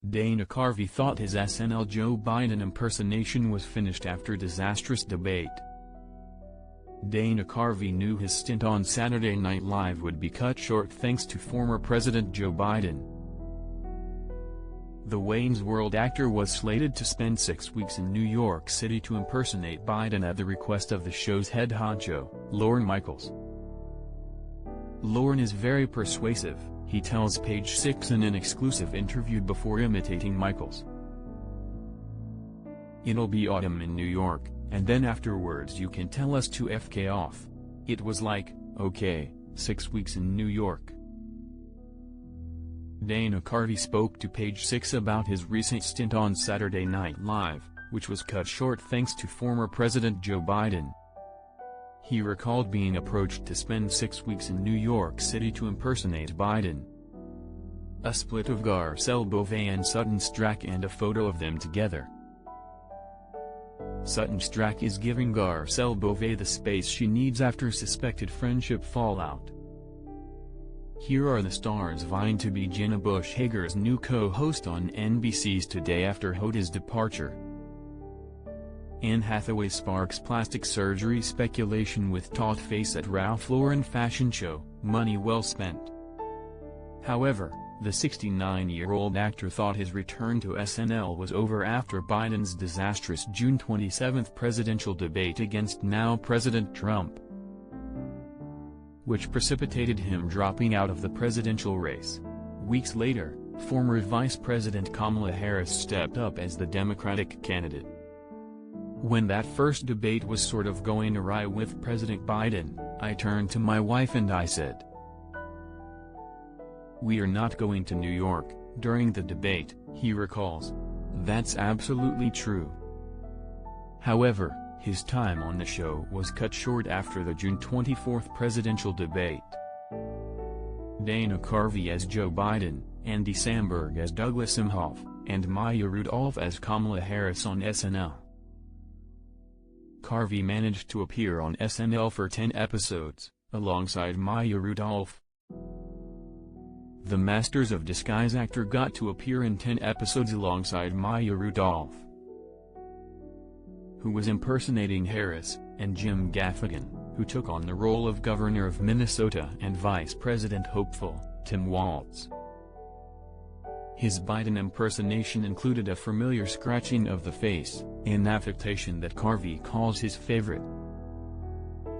Dana Carvey thought his SNL Joe Biden impersonation was finished after disastrous debate. Dana Carvey knew his stint on Saturday Night Live would be cut short thanks to former President Joe Biden. The Wayne's World actor was slated to spend 6 weeks in New York City to impersonate Biden at the request of the show's head honcho, Lorne Michaels. Lorne is very persuasive, he tells Page Six in an exclusive interview before imitating Michaels. "It'll be autumn in New York, and then afterwards you can tell us to FK off." It was like, okay, 6 weeks in New York. Dana Carvey spoke to Page Six about his recent stint on Saturday Night Live, which was cut short thanks to former President Joe Biden. He recalled being approached to spend 6 weeks in New York City to impersonate Biden. A split of Garcelle Beauvais and Sutton Stracke and a photo of them together. Sutton Stracke is giving Garcelle Beauvais the space she needs after suspected friendship fallout. Here are the stars vying to be Jenna Bush Hager's new co-host on NBC's Today after Hoda's departure. Anne Hathaway sparks plastic surgery speculation with taut face at Ralph Lauren fashion show, money well spent. However, the 69-year-old actor thought his return to SNL was over after Biden's disastrous June 27 presidential debate against now President Trump, which precipitated him dropping out of the presidential race. Weeks later, former Vice President Kamala Harris stepped up as the Democratic candidate. When that first debate was sort of going awry with President Biden, I turned to my wife and I said, "We are not going to New York," during the debate, he recalls. That's absolutely true. However, his time on the show was cut short after the June 24 presidential debate. Dana Carvey as Joe Biden, Andy Samberg as Douglas Imhoff, and Maya Rudolph as Kamala Harris on SNL. Carvey managed to appear on SNL for 10 episodes, alongside Maya Rudolph. The Masters of Disguise actor got to appear in 10 episodes alongside Maya Rudolph, who was impersonating Harris, and Jim Gaffigan, who took on the role of Governor of Minnesota and Vice President hopeful, Tim Walz. His Biden impersonation included a familiar scratching of the face, an affectation that Carvey calls his favorite,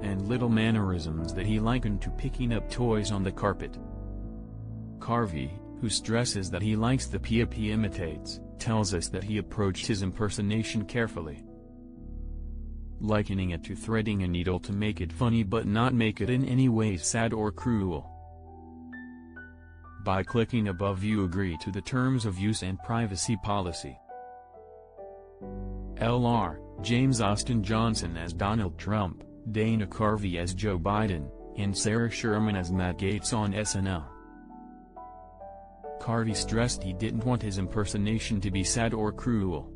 and little mannerisms that he likened to picking up toys on the carpet. Carvey, who stresses that he likes the PIP he imitates, tells us that he approached his impersonation carefully, likening it to threading a needle to make it funny but not make it in any way sad or cruel. By clicking above you agree to the terms of use and privacy policy. Lr. James Austin Johnson as Donald Trump, Dana Carvey as Joe Biden, and Sarah Sherman as Matt Gaetz on SNL. Carvey stressed he didn't want his impersonation to be sad or cruel.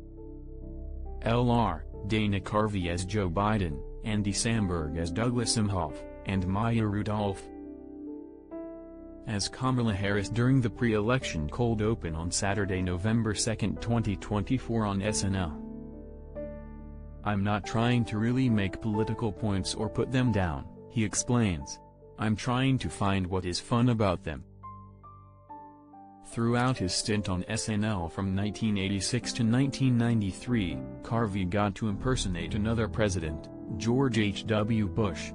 Lr. Dana Carvey as Joe Biden, Andy Samberg as Douglas Imhoff, and Maya Rudolph as Kamala Harris during the pre-election cold open on Saturday, November 2, 2024 on SNL. "I'm not trying to really make political points or put them down," he explains. "I'm trying to find what is fun about them." Throughout his stint on SNL from 1986 to 1993, Carvey got to impersonate another president, George H.W. Bush.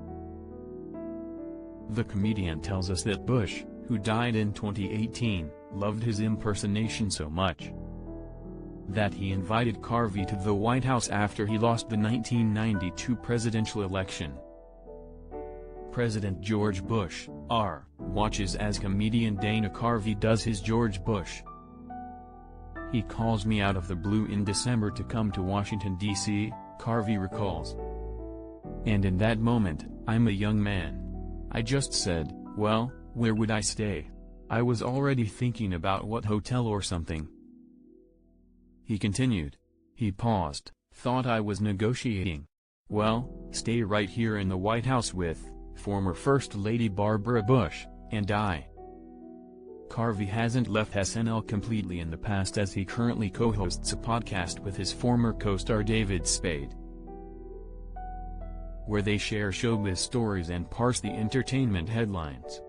The comedian tells us that Bush, who died in 2018, loved his impersonation so much that he invited Carvey to the White House after he lost the 1992 presidential election. President George Bush, R., watches as comedian Dana Carvey does his George Bush. "He calls me out of the blue in December to come to Washington, D.C., Carvey recalls. "And in that moment, I'm a young man. I just said, well, where would I stay? I was already thinking about what hotel or something." He continued. He paused, thought I was negotiating. "Well, stay right here in the White House with former First Lady Barbara Bush, and I." Carvey hasn't left SNL completely in the past, as he currently co-hosts a podcast with his former co-star David Spade, where they share showbiz stories and parse the entertainment headlines.